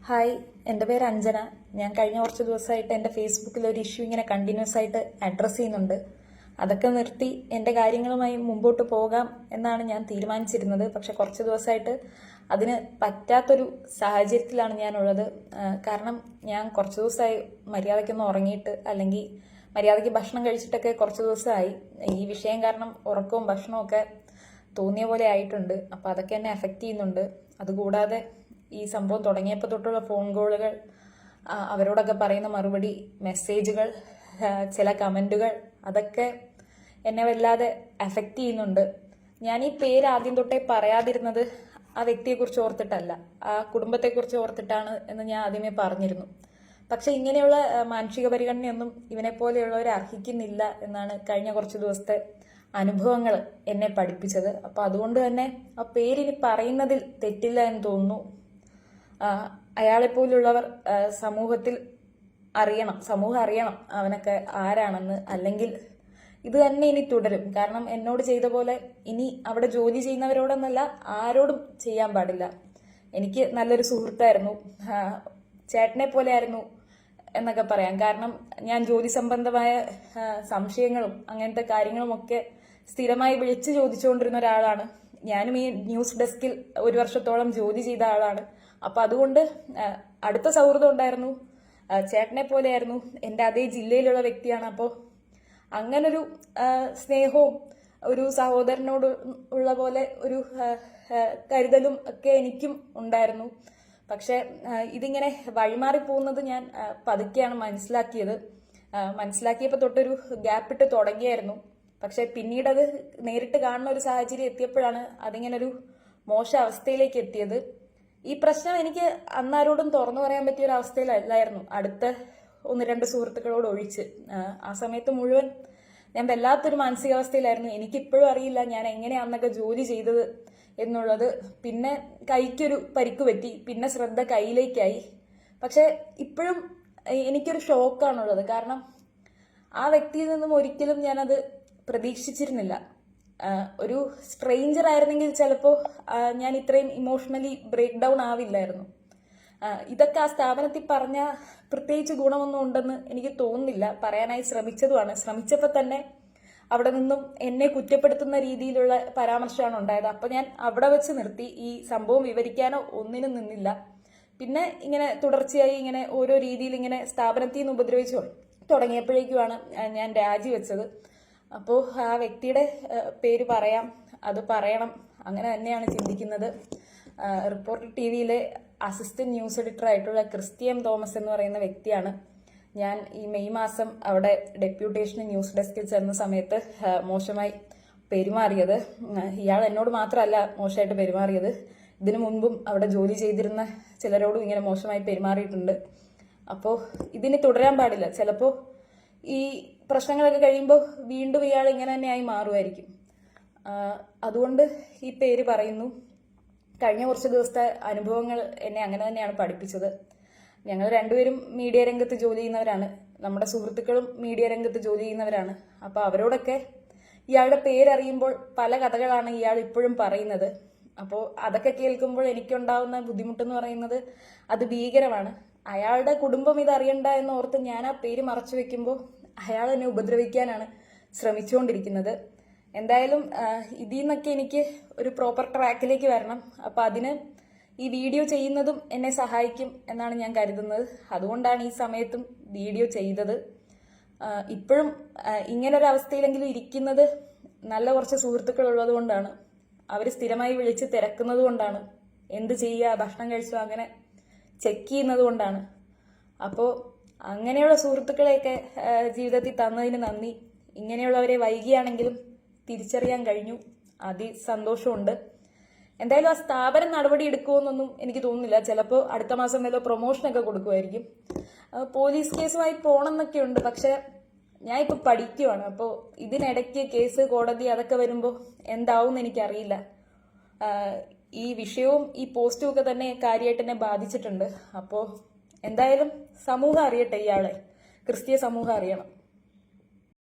Hi, എൻ്റെ പേര് അഞ്ജന. ഞാൻ കഴിഞ്ഞ കുറച്ച് ദിവസമായിട്ട് എൻ്റെ ഫേസ്ബുക്കിൽ ഒരു ഇഷ്യൂ ഇങ്ങനെ കണ്ടിന്യൂസ് ആയിട്ട് അഡ്രസ്സ് ചെയ്യുന്നുണ്ട്. അതൊക്കെ നിർത്തി എൻ്റെ കാര്യങ്ങളുമായി മുമ്പോട്ട് പോകാം എന്നാണ് ഞാൻ തീരുമാനിച്ചിരുന്നത്. പക്ഷെ കുറച്ച് ദിവസമായിട്ട് അതിന് പറ്റാത്തൊരു സാഹചര്യത്തിലാണ് ഞാനുള്ളത്. കാരണം ഞാൻ കുറച്ച് ദിവസമായി മര്യാദയ്ക്കൊന്ന് ഉറങ്ങിയിട്ട്, അല്ലെങ്കിൽ മര്യാദയ്ക്ക് ഭക്ഷണം കഴിച്ചിട്ടൊക്കെ കുറച്ച് ദിവസമായി. ഈ വിഷയം കാരണം ഉറക്കവും ഭക്ഷണവും ഒക്കെ തോന്നിയ പോലെ ആയിട്ടുണ്ട്. അപ്പോൾ അതൊക്കെ എന്നെ എഫക്റ്റ് ചെയ്യുന്നുണ്ട്. അതുകൂടാതെ ഈ സംഭവം തുടങ്ങിയപ്പോൾ തൊട്ടുള്ള ഫോൺ കോളുകൾ, അവരോടൊക്കെ പറയുന്ന മറുപടി, മെസ്സേജുകൾ, ചില കമൻറ്റുകൾ, അതൊക്കെ എന്നെ വല്ലാതെ എഫക്റ്റ് ചെയ്യുന്നുണ്ട്. ഞാൻ ഈ പേര് ആദ്യം തൊട്ടേ പറയാതിരുന്നത് ആ വ്യക്തിയെക്കുറിച്ച് ഓർത്തിട്ടല്ല, ആ കുടുംബത്തെക്കുറിച്ച് ഓർത്തിട്ടാണ് എന്ന് ഞാൻ ആദ്യമേ പറഞ്ഞിരുന്നു. പക്ഷെ ഇങ്ങനെയുള്ള മാനുഷിക പരിഗണനയൊന്നും ഇവനെ പോലെയുള്ളവർ അർഹിക്കുന്നില്ല എന്നാണ് കഴിഞ്ഞ കുറച്ച് ദിവസത്തെ അനുഭവങ്ങൾ എന്നെ പഠിപ്പിച്ചത്. അപ്പോൾ അതുകൊണ്ട് തന്നെ ആ പേരിനി പറയുന്നതിൽ തെറ്റില്ല എന്ന് തോന്നുന്നു. അയാളെപ്പോലുള്ളവർ സമൂഹത്തിൽ അറിയണം, സമൂഹം അറിയണം അവനൊക്കെ ആരാണെന്ന്. അല്ലെങ്കിൽ ഇത് തന്നെ ഇനി തുടരും. കാരണം എന്നോട് ചെയ്ത പോലെ ഇനി അവിടെ ജോലി ചെയ്യുന്നവരോടൊന്നല്ല, ആരോടും ചെയ്യാൻ പാടില്ല. എനിക്ക് നല്ലൊരു സുഹൃത്തായിരുന്നു, ചേട്ടനെ പോലെ ആയിരുന്നു എന്നൊക്കെ പറയാം. കാരണം ഞാൻ ജോലി സംബന്ധമായ സംശയങ്ങളും അങ്ങനത്തെ കാര്യങ്ങളുമൊക്കെ സ്ഥിരമായി വിളിച്ചു ചോദിച്ചുകൊണ്ടിരുന്ന ഒരാളാണ്. ഞാനും ഈ ന്യൂസ് ഡെസ്കിൽ 1 വർഷത്തോളം ജോലി ചെയ്ത ആളാണ്. അപ്പൊ അതുകൊണ്ട് അടുത്ത സൗഹൃദം ഉണ്ടായിരുന്നു, ചേട്ടനെ പോലെയായിരുന്നു, എൻ്റെ അതേ ജില്ലയിലുള്ള വ്യക്തിയാണ്. അപ്പോൾ അങ്ങനൊരു സ്നേഹവും ഒരു സഹോദരനോട് ഉള്ള പോലെ ഒരു കരുതലും ഒക്കെ എനിക്കും ഉണ്ടായിരുന്നു. പക്ഷെ ഇതിങ്ങനെ വഴിമാറി പോകുന്നത് ഞാൻ പതുക്കെയാണ് മനസ്സിലാക്കിയത്. മനസ്സിലാക്കിയപ്പോൾ തൊട്ടൊരു ഗ്യാപ്പിട്ട് തുടങ്ങിയായിരുന്നു. പക്ഷെ പിന്നീട് അത് നേരിട്ട് കാണുന്ന ഒരു സാഹചര്യം എത്തിയപ്പോഴാണ് അതിങ്ങനെ ഒരു മോശം അവസ്ഥയിലേക്ക് എത്തിയത്. ഈ പ്രശ്നം എനിക്ക് അന്നാരോടും തുറന്നു പറയാൻ പറ്റിയ ഒരു അവസ്ഥയിലല്ലായിരുന്നു, അടുത്ത 1-2 സുഹൃത്തുക്കളോട് ഒഴിച്ച്. ആ സമയത്ത് മുഴുവൻ ഞാൻ വല്ലാത്തൊരു മാനസികാവസ്ഥയിലായിരുന്നു. എനിക്കിപ്പോഴും അറിയില്ല ഞാൻ എങ്ങനെയാ അന്നൊക്കെ ജോലി ചെയ്തത് എന്നുള്ളത്. പിന്നെ കൈക്കൊരു പരിക്ക് പറ്റി, പിന്നെ ശ്രദ്ധ കയ്യിലേക്കായി. പക്ഷെ ഇപ്പോഴും എനിക്കൊരു ഷോക്കാണുള്ളത്. കാരണം ആ വ്യക്തിയിൽ നിന്നും ഒരിക്കലും ഞാനത് പ്രതീക്ഷിച്ചിരുന്നില്ല. ഒരു സ്ട്രേഞ്ചർ ആയിരുന്നെങ്കിൽ ചിലപ്പോൾ ഞാൻ ഇത്രയും ഇമോഷണലി ബ്രേക്ക് ഡൗൺ ആവില്ലായിരുന്നു. ഇതൊക്കെ ആ സ്ഥാപനത്തിൽ പറഞ്ഞ പ്രത്യേകിച്ച് ഗുണമൊന്നും ഉണ്ടെന്ന് എനിക്ക് തോന്നുന്നില്ല. പറയാനായി ശ്രമിച്ചപ്പോൾ തന്നെ അവിടെ നിന്നും എന്നെ കുറ്റപ്പെടുത്തുന്ന രീതിയിലുള്ള പരാമർശമാണ് ഉണ്ടായത്. അപ്പൊ ഞാൻ അവിടെ വെച്ച് നിർത്തി. ഈ സംഭവം വിവരിക്കാനോ ഒന്നിനും നിന്നില്ല. പിന്നെ ഇങ്ങനെ തുടർച്ചയായി ഇങ്ങനെ ഓരോ രീതിയിൽ ഇങ്ങനെ സ്ഥാപനത്തിൽ നിന്ന് ഉപദ്രവിച്ചു തുടങ്ങിയപ്പോഴേക്കുമാണ് ഞാൻ രാജിവെച്ചത്. അപ്പോൾ ആ വ്യക്തിയുടെ പേര് പറയാം, അത് പറയണം, അങ്ങനെ തന്നെയാണ് ചിന്തിക്കുന്നത്. റിപ്പോർട്ടർ TV-യിലെ അസിസ്റ്റന്റ് ന്യൂസ് എഡിറ്റർ ആയിട്ടുള്ള ക്രിസ്ത്യൻ തോമസ് എന്ന് പറയുന്ന വ്യക്തിയാണ്. ഞാൻ ഈ മെയ് മാസം അവിടെ ഡെപ്യൂട്ടേഷന് ന്യൂസ് ഡെസ്കിൽ ചെന്ന സമയത്ത് മോശമായി പെരുമാറിയത്. ഇയാൾ എന്നോട് മാത്രമല്ല മോശമായിട്ട് പെരുമാറിയത്, ഇതിനു മുൻപും അവിടെ ജോലി ചെയ്തിരുന്ന ചിലരോടും ഇങ്ങനെ മോശമായി പെരുമാറിയിട്ടുണ്ട്. അപ്പോൾ ഇതിന് തുടരാൻ പാടില്ല. ചിലപ്പോൾ ഈ പ്രശ്നങ്ങളൊക്കെ കഴിയുമ്പോൾ വീണ്ടും ഇയാൾ ഇങ്ങനെ തന്നെയായി മാറുമായിരിക്കും. അതുകൊണ്ട് ഈ പേര് പറയുന്നു. കഴിഞ്ഞ കുറച്ച് ദിവസത്തെ അനുഭവങ്ങൾ എന്നെ അങ്ങനെ തന്നെയാണ് പഠിപ്പിച്ചത്. ഞങ്ങൾ രണ്ടുപേരും മീഡിയ രംഗത്ത് ജോലി ചെയ്യുന്നവരാണ്, നമ്മുടെ സുഹൃത്തുക്കളും മീഡിയ രംഗത്ത് ജോലി ചെയ്യുന്നവരാണ്. അപ്പോൾ അവരോടൊക്കെ ഇയാളുടെ പേരറിയുമ്പോൾ പല കഥകളാണ് ഇയാൾ ഇപ്പോഴും പറയുന്നത്. അപ്പോൾ അതൊക്കെ കേൾക്കുമ്പോൾ എനിക്കുണ്ടാവുന്ന ബുദ്ധിമുട്ടെന്ന് പറയുന്നത് അത് ഭീകരമാണ്. അയാളുടെ കുടുംബം ഇത് അറിയണ്ട എന്ന് ഓർത്ത് ഞാൻ ആ പേര് മറച്ചു വെക്കുമ്പോൾ അയാൾ എന്നെ ഉപദ്രവിക്കാനാണ് ശ്രമിച്ചുകൊണ്ടിരിക്കുന്നത്. എന്തായാലും ഇതിൽ നിന്നൊക്കെ എനിക്ക് ഒരു പ്രോപ്പർ ട്രാക്കിലേക്ക് വരണം. അപ്പം അതിന് ഈ വീഡിയോ ചെയ്യുന്നതും എന്നെ സഹായിക്കും എന്നാണ് ഞാൻ കരുതുന്നത്. അതുകൊണ്ടാണ് ഈ സമയത്തും വീഡിയോ ചെയ്തത്. ഇപ്പോഴും ഇങ്ങനൊരു അവസ്ഥയിലെങ്കിലും ഇരിക്കുന്നത് നല്ല കുറച്ച് സുഹൃത്തുക്കൾ ഉള്ളത് കൊണ്ടാണ്. അവർ സ്ഥിരമായി വിളിച്ച് തിരക്കുന്നത് കൊണ്ടാണ്. എന്ത് ചെയ്യുക, ഭക്ഷണം കഴിച്ചോ, അങ്ങനെ ചെക്ക് ചെയ്യുന്നത് കൊണ്ടാണ്. അപ്പോൾ അങ്ങനെയുള്ള സുഹൃത്തുക്കളെയൊക്കെ ജീവിതത്തിൽ തന്നതിന് നന്ദി. ഇങ്ങനെയുള്ളവരെ വൈകിയാണെങ്കിലും തിരിച്ചറിയാൻ കഴിഞ്ഞു, സന്തോഷമുണ്ട്. എന്തായാലും ആ സ്ഥാപനം നടപടി എടുക്കുമെന്നൊന്നും എനിക്ക് തോന്നുന്നില്ല. ചിലപ്പോൾ അടുത്ത മാസം വല്ല പ്രൊമോഷനൊക്കെ കൊടുക്കുമായിരിക്കും. പോലീസ് കേസുമായി പോകണമെന്നൊക്കെ ഉണ്ട്. പക്ഷെ ഞാൻ ഇപ്പം പഠിക്കുവാണ്. അപ്പോൾ ഇതിനിടയ്ക്ക് കേസ്, കോടതി അതൊക്കെ വരുമ്പോൾ എന്താവും എന്ന് എനിക്കറിയില്ല. ഈ വിഷയവും ഈ പോസ്റ്റും ഒക്കെ തന്നെ കാര്യമായിട്ട് എന്നെ ബാധിച്ചിട്ടുണ്ട്. അപ്പോൾ എന്തായാലും സമൂഹം അറിയട്ടെ, ഇയാളെ ക്രിസ്തീയ സമൂഹം അറിയണം.